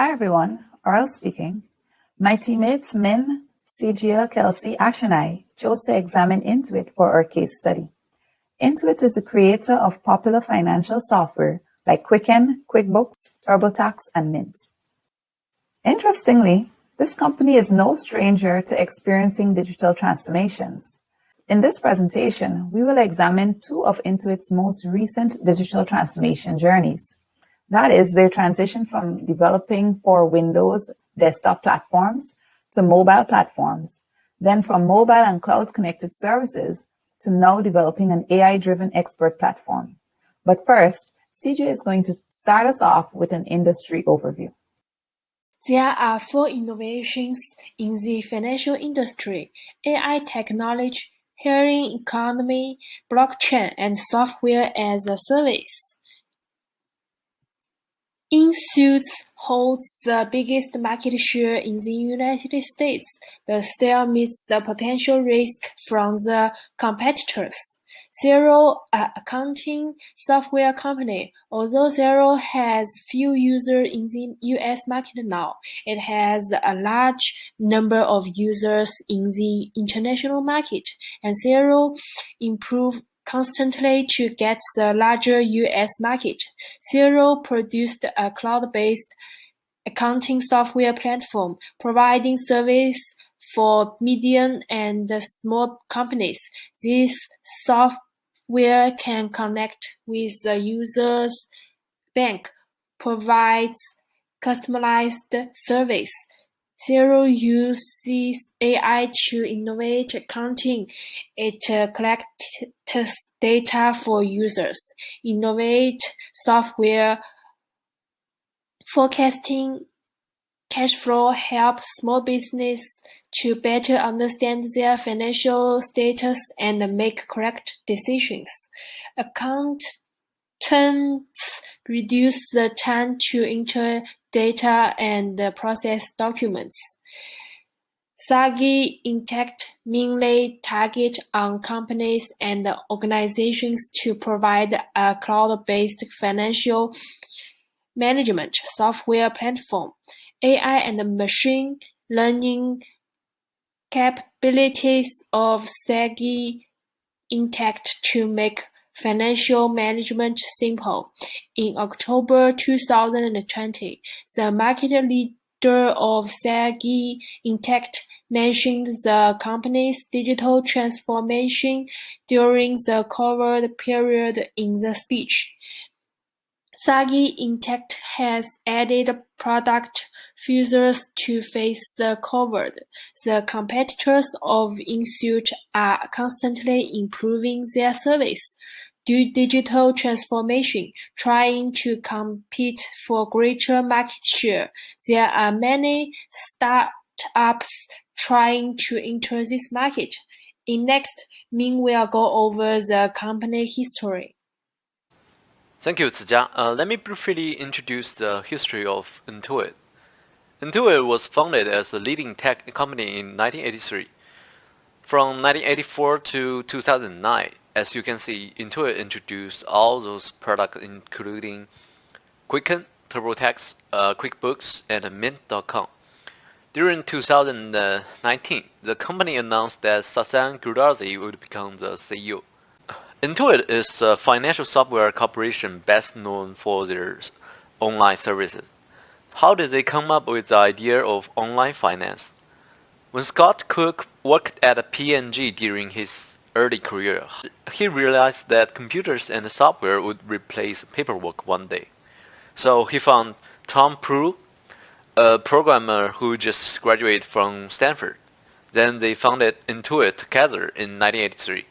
Hi everyone, Earl speaking. My teammates Min, Cijia, Kelsey, Ash, and I chose to examine Intuit for our case study. Intuit is a creator of popular financial software like Quicken, QuickBooks, TurboTax, and Mint. Interestingly, this company is no stranger to experiencing digital transformations. In this presentation, we will examine two of Intuit's most recent digital transformation journeys. That is their transition from developing for Windows desktop platforms to mobile platforms, then from mobile and cloud-connected services to now developing an AI-driven expert platform. But first, CJ is going to start us off with an industry overview. There are four innovations in the financial industry: AI technology, sharing economy, blockchain, and software as a service. Intuit holds the biggest market share in the United States, but still meets the potential risk from the competitors. Xero, an accounting software company, although Xero has few users in the US market now, it has a large number of users in the international market, and Xero improves constantly to get the larger US market. Xero produced a cloud-based accounting software platform, providing service for medium and small companies. This software can connect with the user's bank, provides customized service. Xero uses AI to innovate accounting. It collects data for users, innovate software forecasting, cash flow, help small business to better understand their financial status and make correct decisions. Accountants reduce the time to enter data and process documents. Sagi Intacct mainly target on companies and organizations to provide a cloud-based financial management software platform. AI and machine learning capabilities of Sagi Intacct to make financial management simple. In October 2020, the market leader of Sagi Intacct mentioned the company's digital transformation during the COVID period in the speech. Sagi Intacct has added product features to face the COVID. The competitors of Intuit are constantly improving their service, do digital transformation, trying to compete for greater market share. There are many startups trying to enter this market. In next, Ming will go over the company history. Thank you, Cijia. Let me briefly introduce the history of Intuit. Intuit was founded as a leading tech company in 1983. From 1984 to 2009, as you can see, Intuit introduced all those products including Quicken, TurboTax, QuickBooks, and Mint.com. During 2019, the company announced that Sasan Gurdazi would become the CEO. Intuit is a financial software corporation best known for their online services. How did they come up with the idea of online finance? When Scott Cook worked at P&G during his early career, he realized that computers and software would replace paperwork one day. So he found Tom Proulx, a programmer who just graduated from Stanford. Then they founded Intuit together in 1983.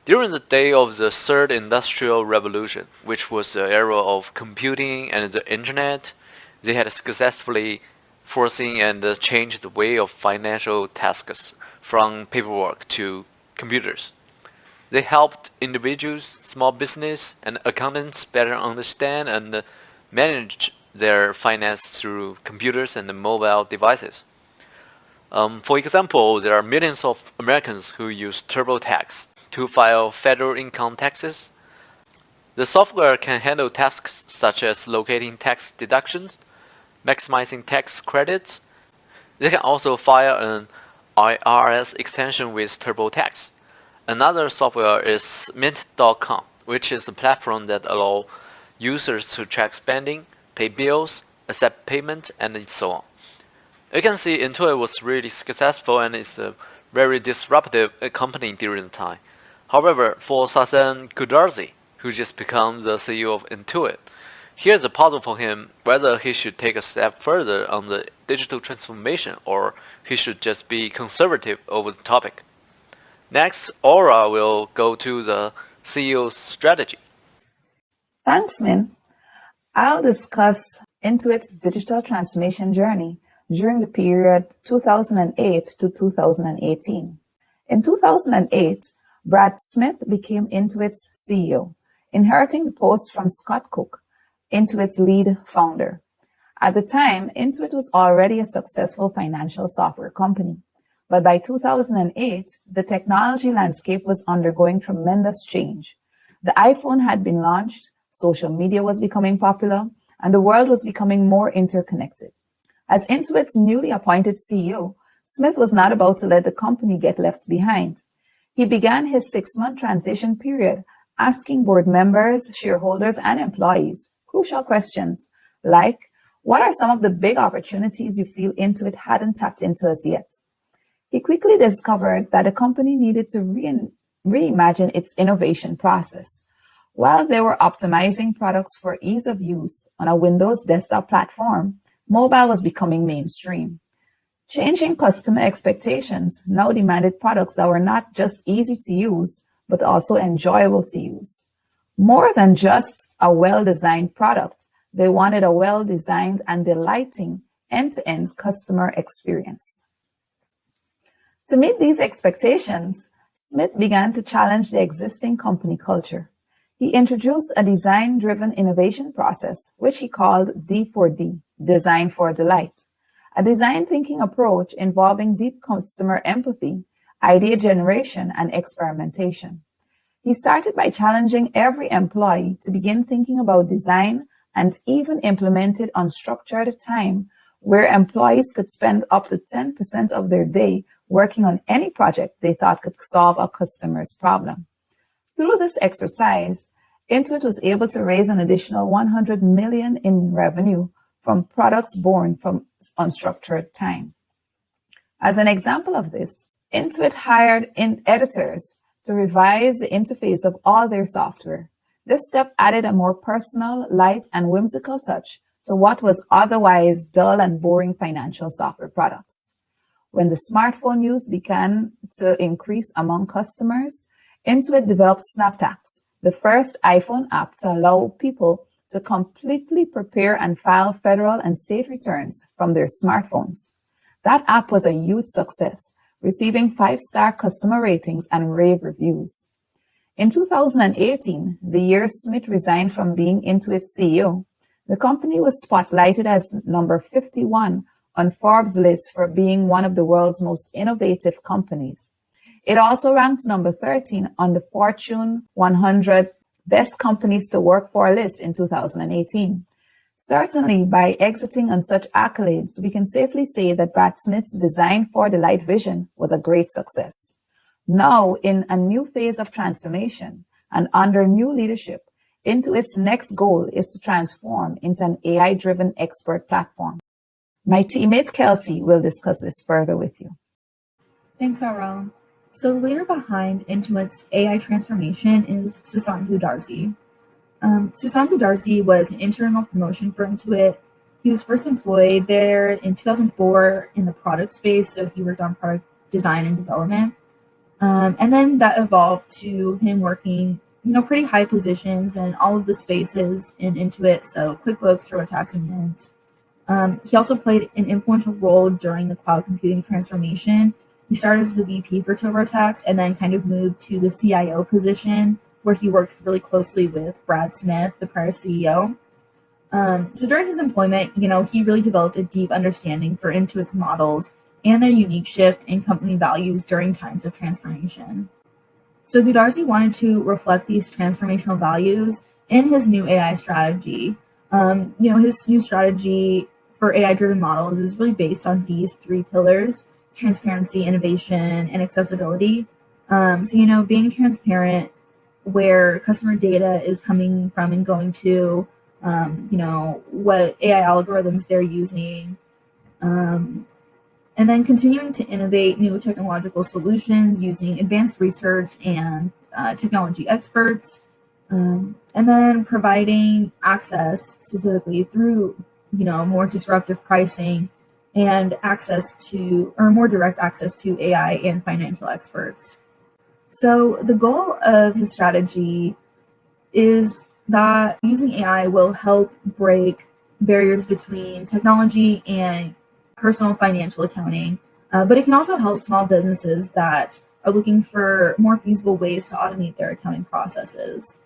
During the day of the third industrial revolution, which was the era of computing and the internet, they had successfully foreseen and changed the way of financial tasks from paperwork to computers. They helped individuals, small business, and accountants better understand and manage their finance through computers and mobile devices. For example, there are millions of Americans who use TurboTax to file federal income taxes. The software can handle tasks such as locating tax deductions, maximizing tax credits. They can also file an IRS extension with TurboTax. Another software is Mint.com, which is a platform that allows users to track spending, pay bills, accept payment, and so on. You can see Intuit was really successful and is a very disruptive company during the time. However, for Sasan Goodarzi, who just became the CEO of Intuit, here's a puzzle for him whether he should take a step further on the digital transformation or he should just be conservative over the topic. Next, Aura will go to the CEO's strategy. Thanks, Min. I'll discuss Intuit's digital transformation journey during the period 2008 to 2018. In 2008, Brad Smith became Intuit's CEO, inheriting the post from Scott Cook, Intuit's lead founder. At the time, Intuit was already a successful financial software company. But by 2008, the technology landscape was undergoing tremendous change. The iPhone had been launched, social media was becoming popular, and the world was becoming more interconnected. As Intuit's newly appointed CEO, Smith was not about to let the company get left behind. He began his 6-month transition period asking board members, shareholders, and employees crucial questions like, what are some of the big opportunities you feel Intuit hadn't tapped into as yet? He quickly discovered that the company needed to reimagine its innovation process. While they were optimizing products for ease of use on a Windows desktop platform, mobile was becoming mainstream. Changing customer expectations now demanded products that were not just easy to use, but also enjoyable to use. More than just a well-designed product, they wanted a well-designed and delighting end-to-end customer experience. To meet these expectations, Smith began to challenge the existing company culture. He introduced a design-driven innovation process, which he called D4D, Design for Delight, a design thinking approach involving deep customer empathy, idea generation, and experimentation. He started by challenging every employee to begin thinking about design and even implemented unstructured time where employees could spend up to 10% of their day working on any project they thought could solve a customer's problem. Through this exercise, Intuit was able to raise an additional $100 million in revenue from products born from unstructured time. As an example of this, Intuit hired editors to revise the interface of all their software. This step added a more personal, light, and whimsical touch to what was otherwise dull and boring financial software products. When the smartphone use began to increase among customers, Intuit developed SnapTax, the first iPhone app to allow people to completely prepare and file federal and state returns from their smartphones. That app was a huge success, receiving 5-star customer ratings and rave reviews. In 2018, the year Smith resigned from being Intuit's CEO, the company was spotlighted as number 51 on Forbes' list for being one of the world's most innovative companies. It also ranked number 13 on the Fortune 100 Best Companies to Work For list in 2018. Certainly, by exiting on such accolades, we can safely say that Brad Smith's Design for Delight vision was a great success. Now, in a new phase of transformation and under new leadership, Intuit's next goal is to transform into an AI-driven expert platform. My teammate Kelsey will discuss this further with you. Thanks, Aral. So the leader behind Intuit's AI transformation is Sasan Goodarzi. Sasan Goodarzi was an internal promotion for Intuit. He was first employed there in 2004 in the product space, so he worked on product design and development. And then that evolved to him working, pretty high positions in all of the spaces in Intuit, so QuickBooks, TurboTax, and Mint. He also played an influential role during the cloud computing transformation. He started as the VP for TurboTax and then kind of moved to the CIO position, where he worked really closely with Brad Smith, the prior CEO. So during his employment, he really developed a deep understanding for Intuit's models and their unique shift in company values during times of transformation. So Goodarzi wanted to reflect these transformational values in his new AI strategy. His new strategy for AI-driven models is really based on these three pillars: transparency, innovation, and accessibility. Being transparent where customer data is coming from and going to, what AI algorithms they're using, and then continuing to innovate new technological solutions using advanced research and technology experts, and then providing access specifically through, more disruptive pricing and more direct access to AI and financial experts. So the goal of his strategy is that using AI will help break barriers between technology and personal financial accounting, but it can also help small businesses that are looking for more feasible ways to automate their accounting processes.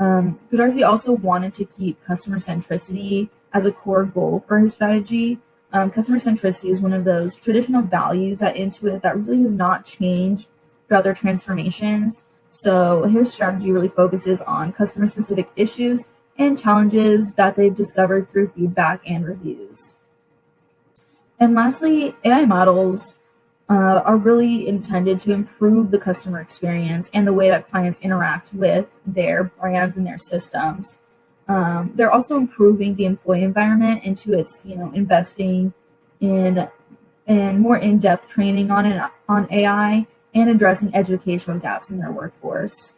Goodarzi also wanted to keep customer centricity as a core goal for his strategy. Customer centricity is one of those traditional values at Intuit that really has not changed throughout their transformations. So his strategy really focuses on customer-specific issues and challenges that they've discovered through feedback and reviews. And lastly, AI models are really intended to improve the customer experience and the way that clients interact with their brands and their systems. They're also improving the employee environment into its, investing in more in-depth training on AI and addressing educational gaps in their workforce.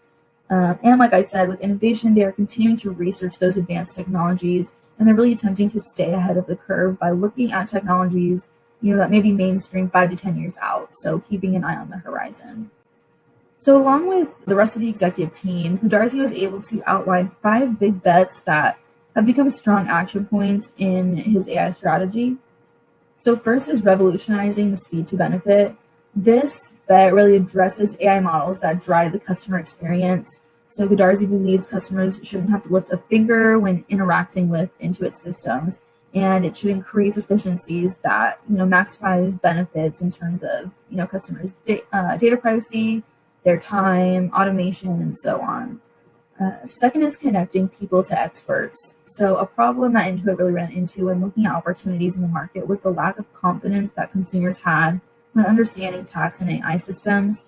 And like I said, with innovation, they are continuing to research those advanced technologies, and they're really attempting to stay ahead of the curve by looking at technologies, that may be mainstream 5 to 10 years out. So keeping an eye on the horizon. So along with the rest of the executive team, Goodarzi was able to outline 5 big bets that have become strong action points in his AI strategy. So first is revolutionizing the speed to benefit. This bet really addresses AI models that drive the customer experience. So Goodarzi believes customers shouldn't have to lift a finger when interacting with Intuit systems, and it should increase efficiencies that maximize benefits in terms of customers' data privacy, their time, automation, and so on. Second is connecting people to experts. So a problem that Intuit really ran into when looking at opportunities in the market was the lack of confidence that consumers had when understanding tax and AI systems.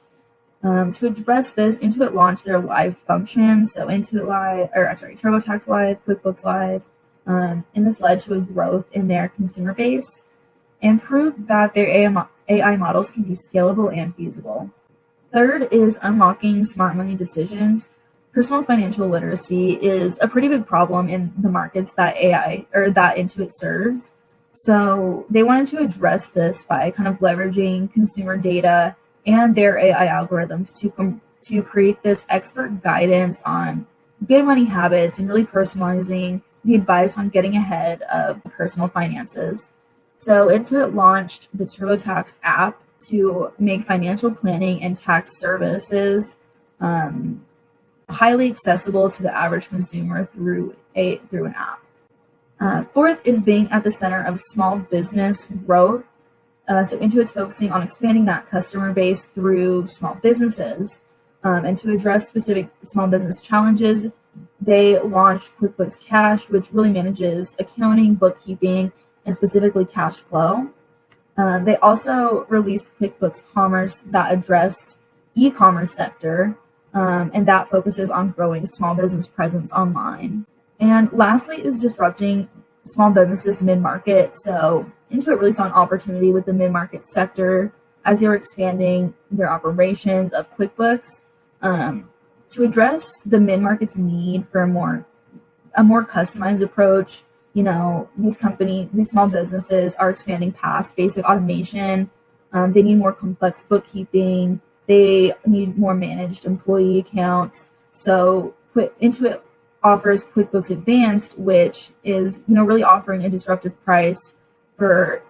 To address this, Intuit launched their live functions, so TurboTax Live, QuickBooks Live, and this led to a growth in their consumer base and proved that their AI models can be scalable and feasible. Third is unlocking smart money decisions. Personal financial literacy is a pretty big problem in the markets that Intuit serves. So they wanted to address this by kind of leveraging consumer data and their AI algorithms to create this expert guidance on good money habits and really personalizing the advice on getting ahead of personal finances. So Intuit launched the TurboTax app to make financial planning and tax services highly accessible to the average consumer through an app. Fourth is being at the center of small business growth. So Intuit's focusing on expanding that customer base through small businesses. And to address specific small business challenges, they launched QuickBooks Cash, which really manages accounting, bookkeeping, and specifically cash flow. They also released QuickBooks Commerce that addressed e-commerce sector, and that focuses on growing small business presence online. And lastly is disrupting small businesses mid-market. So Intuit really saw an opportunity with the mid-market sector as they were expanding their operations of QuickBooks to address the mid-market's need for a more customized approach. These small businesses are expanding past basic automation. They need more complex bookkeeping. They need more managed employee accounts. So Intuit offers QuickBooks Advanced, which is really offering a disruptive price for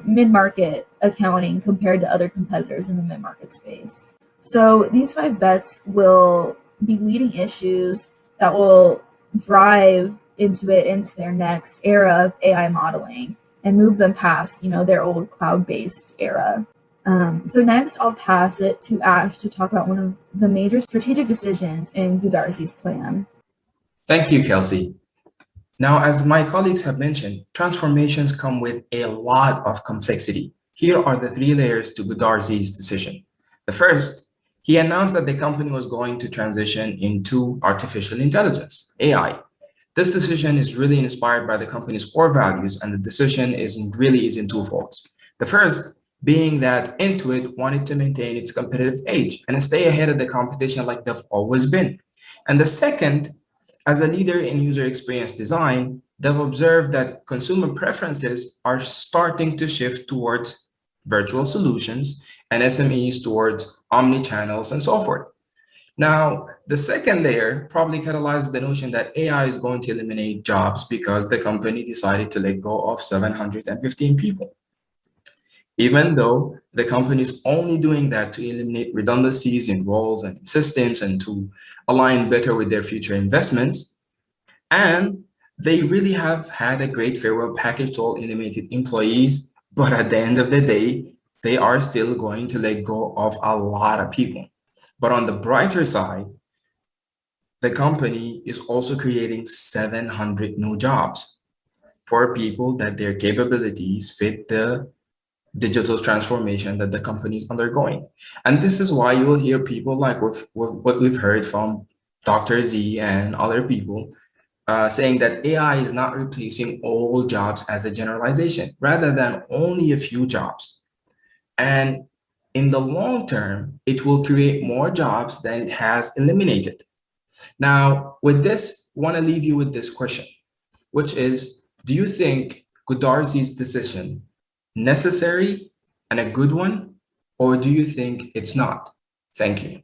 mid-market accounting compared to other competitors in the mid-market space. So these 5 bets will be leading issues that will drive Intuit into their next era of AI modeling and move them past their old cloud-based era. So next, I'll pass it to Ash to talk about one of the major strategic decisions in Goodarzi's plan. Thank you, Kelsey. Now, as my colleagues have mentioned, transformations come with a lot of complexity. Here are the three layers to Goodarzi's decision. The first, he announced that the company was going to transition into artificial intelligence, AI. This decision is really inspired by the company's core values, and the decision is in two folds. The first being that Intuit wanted to maintain its competitive edge and stay ahead of the competition like they've always been. And the second, as a leader in user experience design, they've observed that consumer preferences are starting to shift towards virtual solutions and SMEs towards omni-channels and so forth. Now, the second layer probably catalyzed the notion that AI is going to eliminate jobs because the company decided to let go of 715 people. Even though the company is only doing that to eliminate redundancies in roles and systems and to align better with their future investments. And they really have had a great farewell package to all animated employees, but at the end of the day, they are still going to let go of a lot of people. But on the brighter side, the company is also creating 700 new jobs for people that their capabilities fit the digital transformation that the company is undergoing. And this is why you will hear people like with what we've heard from Dr. Z and other people saying that AI is not replacing all jobs as a generalization, rather than only a few jobs. And in the long term, it will create more jobs than it has eliminated. Now, with this, I want to leave you with this question, which is, do you think Goodarzi's decision necessary and a good one, or do you think it's not? Thank you.